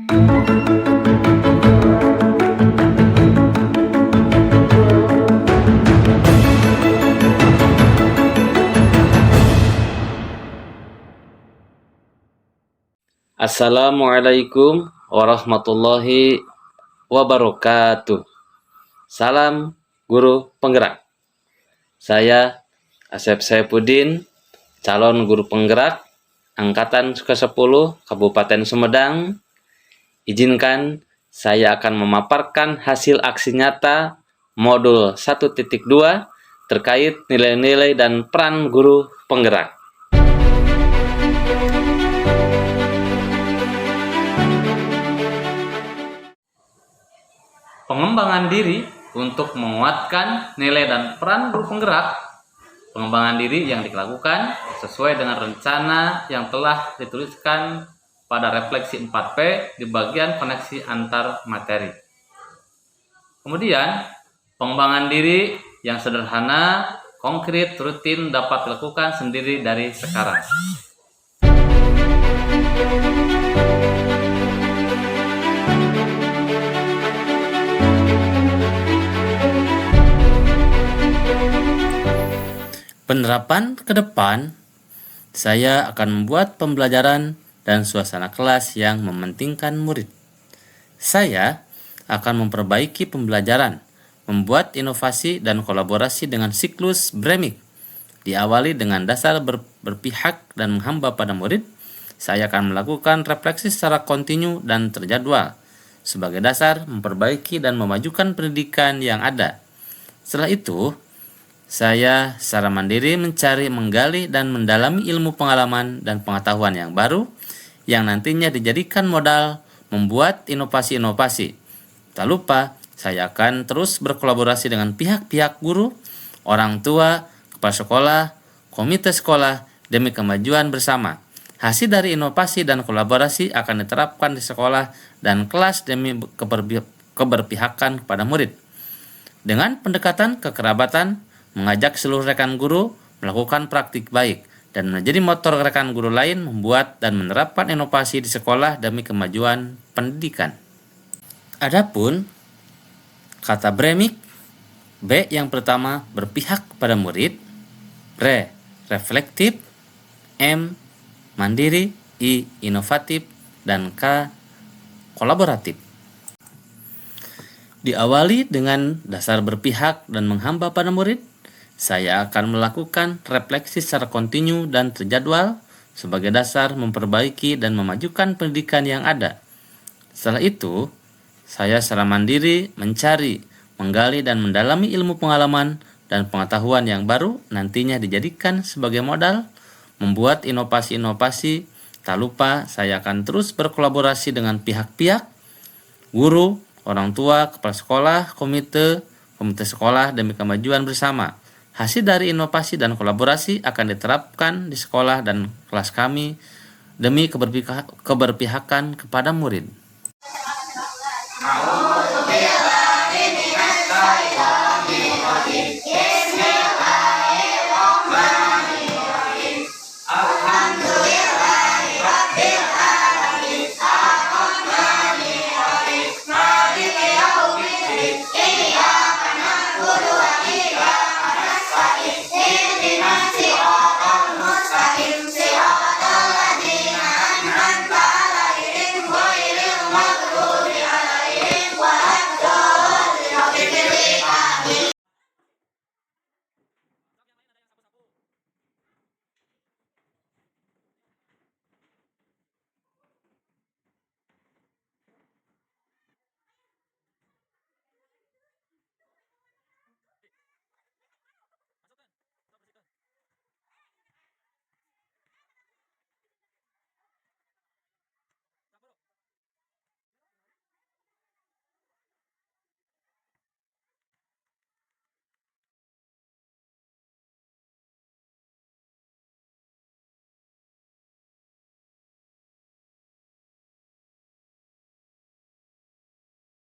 Assalamualaikum warahmatullahi wabarakatuh. Salam guru penggerak. Saya Asep Saifuddin, calon guru penggerak angkatan ke-10 Kabupaten Sumedang. Izinkan saya akan memaparkan hasil aksi nyata modul 1.2 terkait nilai-nilai dan peran guru penggerak. Pengembangan diri untuk menguatkan nilai dan peran guru penggerak. Pengembangan diri yang dilakukan sesuai dengan rencana yang telah dituliskan pada refleksi 4P di bagian koneksi antar materi. Kemudian, pengembangan diri yang sederhana, konkret, rutin dapat dilakukan sendiri dari sekarang. Penerapan ke depan, saya akan membuat pembelajaran dan suasana kelas yang mementingkan murid. Saya akan memperbaiki pembelajaran, membuat inovasi dan kolaborasi dengan siklus Bremik. Diawali dengan dasar berpihak dan menghamba pada murid, saya akan melakukan refleksi secara kontinu dan terjadwal sebagai dasar memperbaiki dan memajukan pendidikan yang ada. Setelah itu, saya secara mandiri mencari, menggali, dan mendalami ilmu pengalaman dan pengetahuan yang baru yang nantinya dijadikan modal membuat inovasi-inovasi. Tak lupa, saya akan terus berkolaborasi dengan pihak-pihak guru, orang tua, kepala sekolah, komite sekolah demi kemajuan bersama. Hasil dari inovasi dan kolaborasi akan diterapkan di sekolah dan kelas demi keberpihakan kepada murid. Dengan pendekatan kekerabatan, mengajak seluruh rekan guru melakukan praktik baik dan menjadi motor rekan guru lain membuat dan menerapkan inovasi di sekolah demi kemajuan pendidikan. Adapun kata Bremik, B yang pertama berpihak pada murid, R reflektif, M mandiri, I inovatif, dan K kolaboratif. Diawali dengan dasar berpihak dan menghamba pada murid, saya akan melakukan refleksi secara kontinu dan terjadwal sebagai dasar memperbaiki dan memajukan pendidikan yang ada. Setelah itu, saya secara mandiri mencari, menggali, dan mendalami ilmu pengalaman dan pengetahuan yang baru nantinya dijadikan sebagai modal membuat inovasi-inovasi. Tak lupa, saya akan terus berkolaborasi dengan pihak-pihak, guru, orang tua, kepala sekolah, komite sekolah demi kemajuan bersama. Hasil dari inovasi dan kolaborasi akan diterapkan di sekolah dan kelas kami demi keberpihakan kepada murid.